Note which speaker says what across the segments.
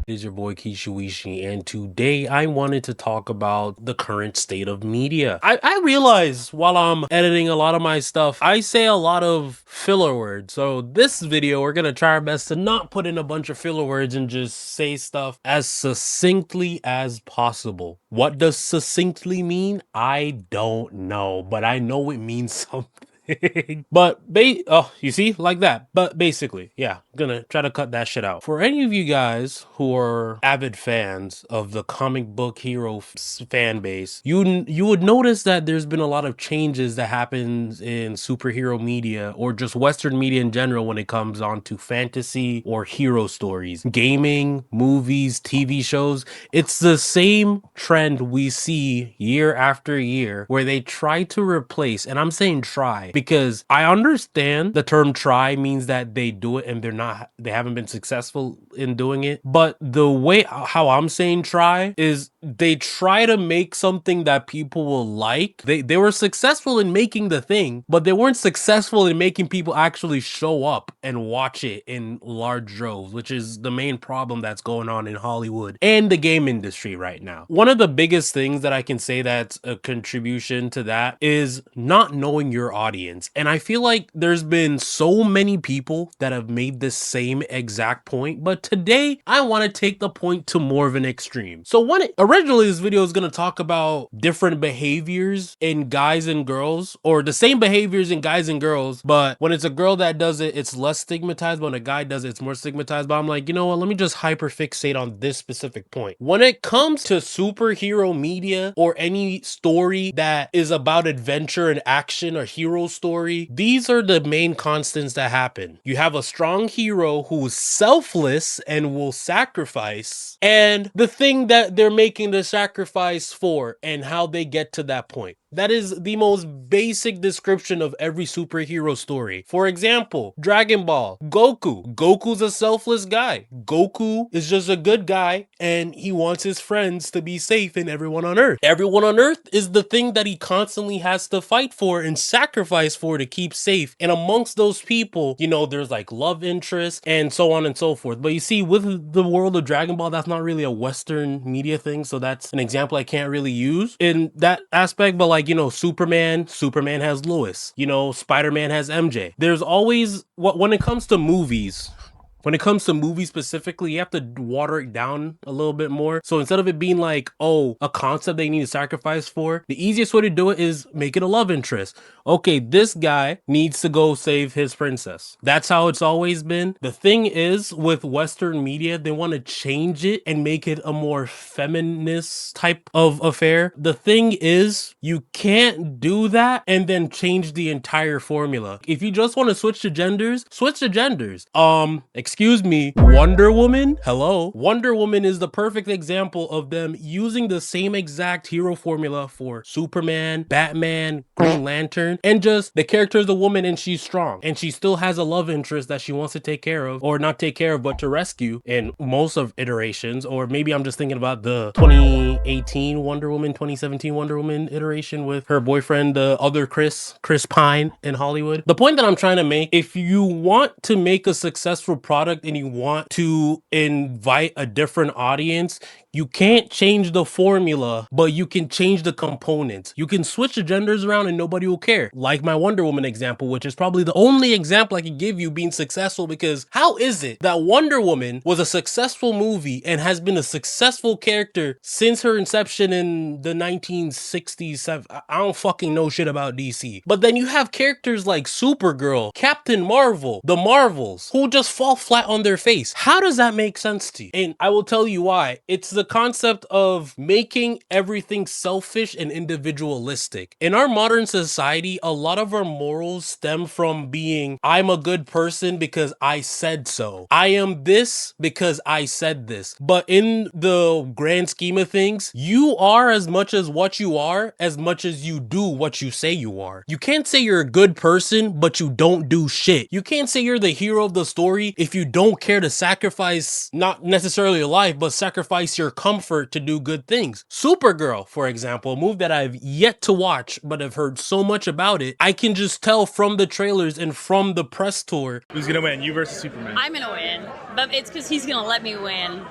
Speaker 1: It is your boy Kishuishi, and today I wanted to talk about the current state of media. I realize while I'm editing a lot of my stuff, I say a lot of filler words. So this video, we're gonna try our best to not put in a bunch of filler words and just say stuff as succinctly as possible. What does succinctly mean? I don't know, but I know it means something. But you see, like that. But basically, yeah, I'm gonna try to cut that shit out. For any of you guys who are avid fans of the comic book hero fan base, you would notice that there's been a lot of changes that happens in superhero media or just Western media in general when it comes on to fantasy or hero stories, gaming, movies, TV shows. It's the same trend we see year after year where they try to replace, and I'm saying try because I understand the term try means that they do it and they haven't been successful in doing it. But the way how I'm saying try is they try to make something that people will like. They were successful in making the thing, but they weren't successful in making people actually show up and watch it in large droves, which is the main problem that's going on in Hollywood and the game industry right now. One of the biggest things that I can say that's a contribution to that is not knowing your audience. And I feel like there's been so many people that have made this same exact point, but today I want to take the point to more of an extreme. So originally this video is going to talk about different behaviors in guys and girls, or the same behaviors in guys and girls, but when it's a girl that does it, it's less stigmatized, but when a guy does it, it's more stigmatized. But I'm like, you know what, let me just hyperfixate on this specific point. When it comes to superhero media or any story that is about adventure and action or hero story, these are the main constants that happen. You have a strong hero who's selfless and will sacrifice, and the thing that they're making the sacrifice for and how they get to that point. That is the most basic description of every superhero story. For example, Dragon Ball, Goku. Goku's a selfless guy. Goku is just a good guy and he wants his friends to be safe and everyone on Earth. Everyone on Earth is the thing that he constantly has to fight for and sacrifice for to keep safe. And amongst those people, you know, there's like love interest and so on and so forth. But you see, with the world of Dragon Ball, that's not really a Western media thing. So that's an example I can't really use in that aspect. But like, you know, Superman has Lois, you know, Spider-Man has MJ. There's always, when it comes to movies, specifically, you have to water it down a little bit more. So instead of it being like, oh, a concept they need to sacrifice for, the easiest way to do it is make it a love interest. Okay, this guy needs to go save his princess. That's how it's always been. The thing is, with Western media, they want to change it and make it a more feminist type of affair. The thing is, you can't do that and then change the entire formula. If you just want to switch to genders, switch to genders. Excuse me, Wonder Woman? Hello? Wonder Woman is the perfect example of them using the same exact hero formula for Superman, Batman, Green Lantern, and just the character is a woman and she's strong. And she still has a love interest that she wants to take care of, or not take care of, but to rescue in most of iterations. Or maybe I'm just thinking about the 2018 Wonder Woman, 2017 Wonder Woman iteration with her boyfriend, the other Chris Pine in Hollywood. The point that I'm trying to make, if you want to make a successful product and you want to invite a different audience, you can't change the formula, but you can change the components. You can switch the genders around and nobody will care. Like my Wonder Woman example, which is probably the only example I can give you being successful, because how is it that Wonder Woman was a successful movie and has been a successful character since her inception in the 1960s? I don't fucking know shit about DC. But then you have characters like Supergirl, Captain Marvel, the Marvels, who just fall flat on their face. How does that make sense to you? And I will tell you why. It's the concept of making everything selfish and individualistic. In our modern society, a lot of our morals stem from being, I'm a good person because I said so. I am this because I said this. But in the grand scheme of things, you are as much as what you are, as much as you do what you say you are. You can't say you're a good person, but you don't do shit. You can't say you're the hero of the story if you don't care to sacrifice, not necessarily your life, but sacrifice your comfort to do good things. Supergirl, for example, a move that I've yet to watch, but I've heard so much about it. I can just tell from the trailers and from the press tour.
Speaker 2: Who's gonna win, you versus Superman?
Speaker 3: I'm gonna win, but it's because he's gonna let me win.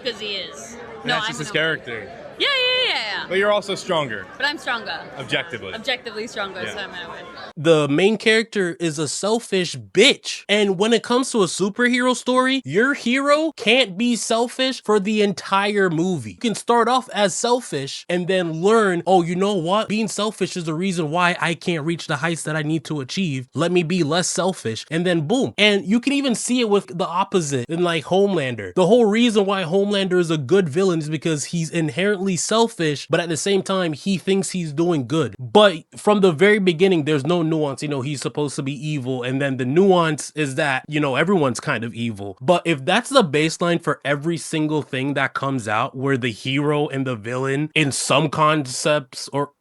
Speaker 2: because he is.
Speaker 3: And that's just his character.
Speaker 2: Yeah.
Speaker 3: But you're also stronger.
Speaker 2: But I'm stronger.
Speaker 3: Objectively.
Speaker 2: Objectively stronger,
Speaker 3: Yeah.
Speaker 2: so I'm gonna win.
Speaker 1: The main character is a selfish bitch. And when it comes to a superhero story, your hero can't be selfish for the entire movie. You can start off as selfish and then learn, oh, you know what? Being selfish is the reason why I can't reach the heights that I need to achieve. Let me be less selfish. And then boom. And you can even see it with the opposite in like Homelander. The whole reason why Homelander is a good villain is because he's inherently selfish, but at the same time, he thinks he's doing good. But from the very beginning, there's no nuance. You know, he's supposed to be evil, and then the nuance is that, you know, everyone's kind of evil. But if that's the baseline for every single thing that comes out, where the hero and the villain in some concepts or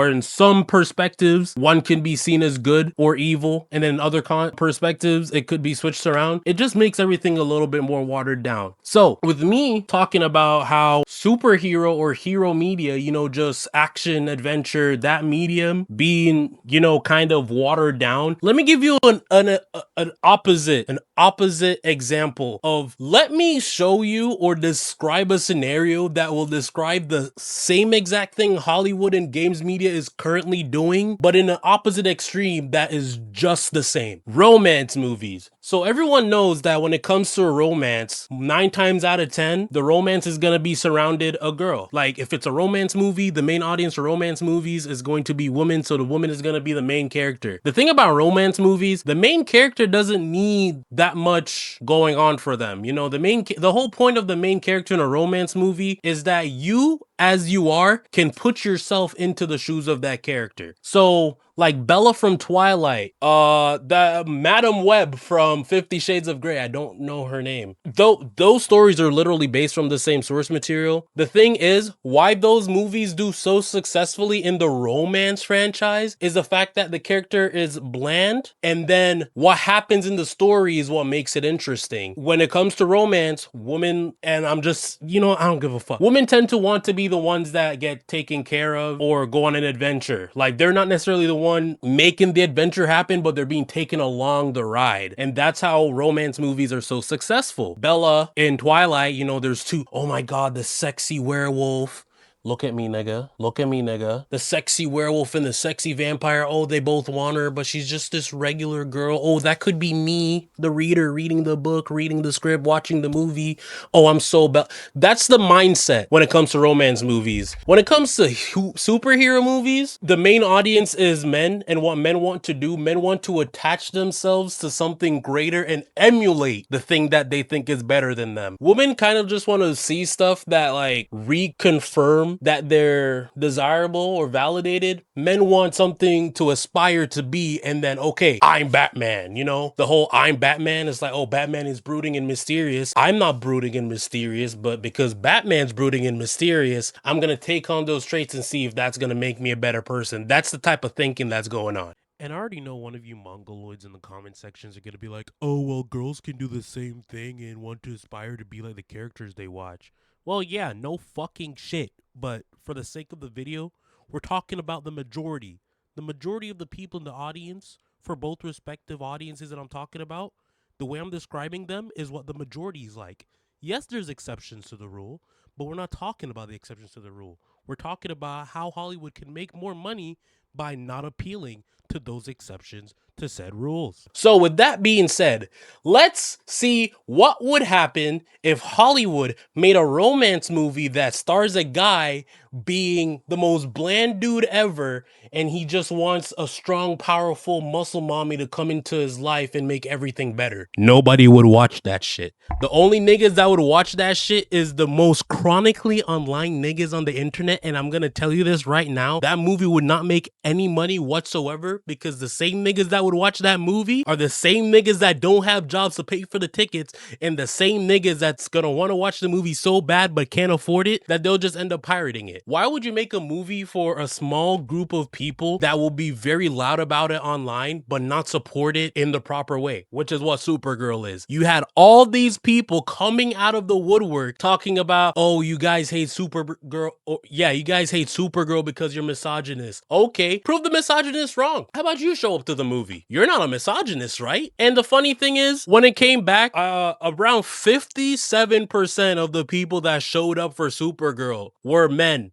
Speaker 1: in some perspectives, one can be seen as good or evil, and in other perspectives, it could be switched around. It just makes everything a little bit more watered down. So with me talking about how superhero or hero media, you know, just action, adventure, that medium being, you know, kind of watered down, let me give you an opposite example of, let me show you or describe a scenario that will describe the same exact thing Hollywood and games media is currently doing, but in an opposite extreme that is just the same. Romance movies. So everyone knows that when it comes to a romance, 9 times out of 10, the romance is going to be surrounded a girl. Like if it's a romance movie, the main audience for romance movies is going to be women, so the woman is going to be the main character. The thing about romance movies, the main character doesn't need that much going on for them. You know, the whole point of the main character in a romance movie is that you, as you are, can put yourself into the shoes of that character. So like Bella from Twilight, the Madam Web from 50 Shades of Grey, I don't know her name. Those stories are literally based from the same source material. The thing is, why those movies do so successfully in the romance franchise is the fact that the character is bland, and then what happens in the story is what makes it interesting. When it comes to romance, women, and I'm just, you know, I don't give a fuck. Women tend to want to be the ones that get taken care of or go on an adventure. Like they're not necessarily the one making the adventure happen, but they're being taken along the ride. And that's how romance movies are so successful. Bella in Twilight, you know, there's two, oh my god, the sexy werewolf. Look at me, nigga. Look at me, nigga. The sexy werewolf and the sexy vampire. Oh, they both want her, but she's just this regular girl. Oh, that could be me, the reader, reading the book, reading the script, watching the movie. Oh, I'm so that's the mindset when it comes to romance movies. When it comes to superhero movies, the main audience is men, and what men want to do, men want to attach themselves to something greater and emulate the thing that they think is better than them. Women kind of just want to see stuff that like reconfirm that they're desirable or validated. Men want something to aspire to be, and then, okay, I'm Batman, you know? The whole I'm Batman is like, oh, Batman is brooding and mysterious. I'm not brooding and mysterious, but because Batman's brooding and mysterious, I'm gonna take on those traits and see if that's gonna make me a better person. That's the type of thinking that's going on. And I already know one of you mongoloids in the comment sections are going to be like, oh, well, girls can do the same thing and want to aspire to be like the characters they watch. Well, yeah, no fucking shit. But for the sake of the video, we're talking about the majority. The majority of the people in the audience, for both respective audiences that I'm talking about, the way I'm describing them is what the majority is like. Yes, there's exceptions to the rule, but we're not talking about the exceptions to the rule. We're talking about how Hollywood can make more money by not appealing to those exceptions to said rules. So with that being said, let's see what would happen if Hollywood made a romance movie that stars a guy being the most bland dude ever, and he just wants a strong, powerful muscle mommy to come into his life and make everything better. Nobody would watch that shit. The only niggas that would watch that shit is the most chronically online niggas on the internet, and I'm gonna tell you this right now, that movie would not make any money whatsoever, because the same niggas that would watch that movie are the same niggas that don't have jobs to pay for the tickets, and the same niggas that's gonna want to watch the movie so bad but can't afford it that they'll just end up pirating it. Why would you make a movie for a small group of people that will be very loud about it online but not support it in the proper way, which is what Supergirl is? You had all these people coming out of the woodwork talking about, oh, you guys hate Supergirl. Oh, yeah, you guys hate Supergirl because you're misogynist. Okay, prove the misogynist wrong. How about you show up to the movie? movie. You're not a misogynist, right? And the funny thing is, when it came back, around 57% of the people that showed up for Supergirl were men.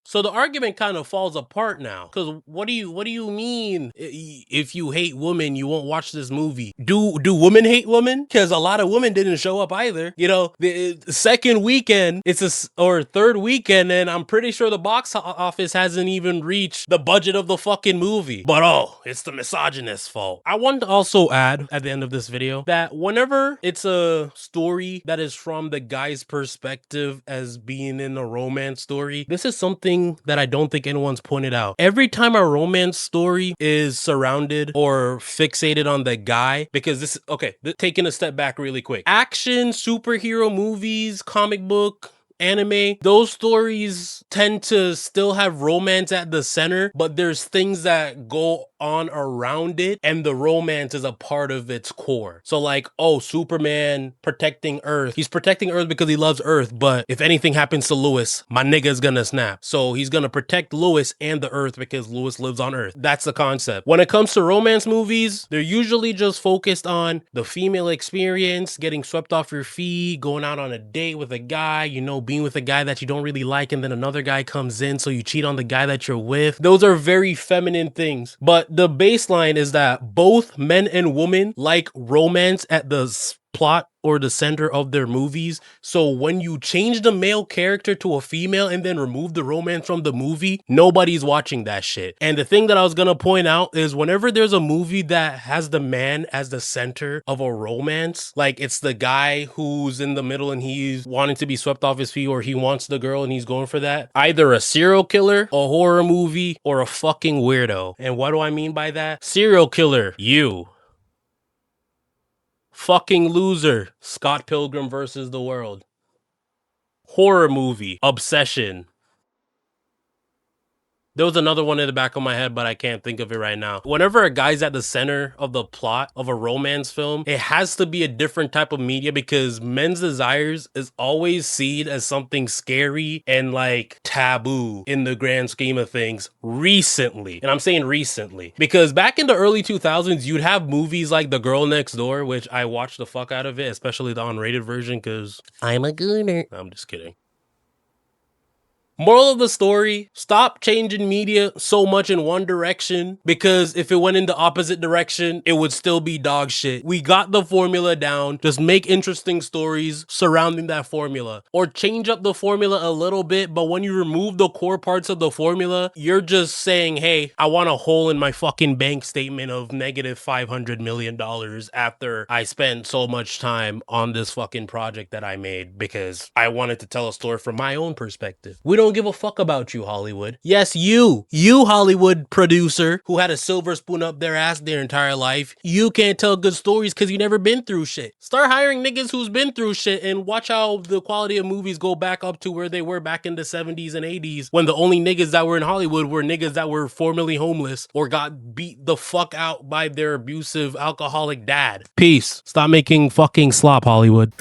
Speaker 1: So the argument kind of falls apart now. Because what do you mean if you hate women, you won't watch this movie? Do women hate women? Because a lot of women didn't show up either. You know, the second weekend, or third weekend, and I'm pretty sure the box office hasn't even reached the budget of the fucking movie. But oh, it's the misogynist's fault. I want to also add at the end of this video that whenever it's a story that is from the guy's perspective as being in a romance story, this is something that I don't think anyone's pointed out. Every time a romance story is surrounded or fixated on the guy, because this, okay, taking a step back really quick. Action, superhero movies, comic book, anime, those stories tend to still have romance at the center, but there's things that go on around it, and the romance is a part of its core. So like, oh, Superman protecting Earth. He's protecting Earth because he loves Earth, but if anything happens to Lois, my nigga's gonna snap. So he's gonna protect Lois and the Earth because Lois lives on Earth. That's the concept. When it comes to romance movies, they're usually just focused on the female experience, getting swept off your feet, going out on a date with a guy, you know, being with a guy that you don't really like, and then another guy comes in, so you cheat on the guy that you're with. Those are very feminine things. But the baseline is that both men and women like romance at the plot or the center of their movies. So when you change the male character to a female and then remove the romance from the movie, nobody's watching that shit. And the thing that I was gonna point out is whenever there's a movie that has the man as the center of a romance, like it's the guy who's in the middle and he's wanting to be swept off his feet, or he wants the girl and he's going for that, either a serial killer, a horror movie, or a fucking weirdo. And what do I mean by that? Serial killer, you. Fucking loser, Scott Pilgrim versus the World. Horror movie, Obsession. There was another one in the back of my head, but I can't think of it right now. Whenever a guy's at the center of the plot of a romance film, it has to be a different type of media, because Men's Desires is always seen as something scary and like taboo in the grand scheme of things recently. And I'm saying recently, because back in the early 2000s, you'd have movies like The Girl Next Door, which I watched the fuck out of it, especially the unrated version, because I'm a gooner. I'm just kidding. Moral of the story, stop changing media so much in one direction, because if it went in the opposite direction, it would still be dog shit. We got the formula down. Just make interesting stories surrounding that formula, or change up the formula a little bit. But when you remove the core parts of the formula, you're just saying, hey, I want a hole in my fucking bank statement of negative $500 million after I spent so much time on this fucking project that I made because I wanted to tell a story from my own perspective. We don't give a fuck about you, Hollywood. Yes, you Hollywood producer who had a silver spoon up their ass their entire life. You can't tell good stories because you never been through shit. Start hiring niggas who's been through shit and watch how the quality of movies go back up to where they were back in the 70s and 80s, when the only niggas that were in Hollywood were niggas that were formerly homeless or got beat the fuck out by their abusive alcoholic dad. Peace. Stop making fucking slop, Hollywood.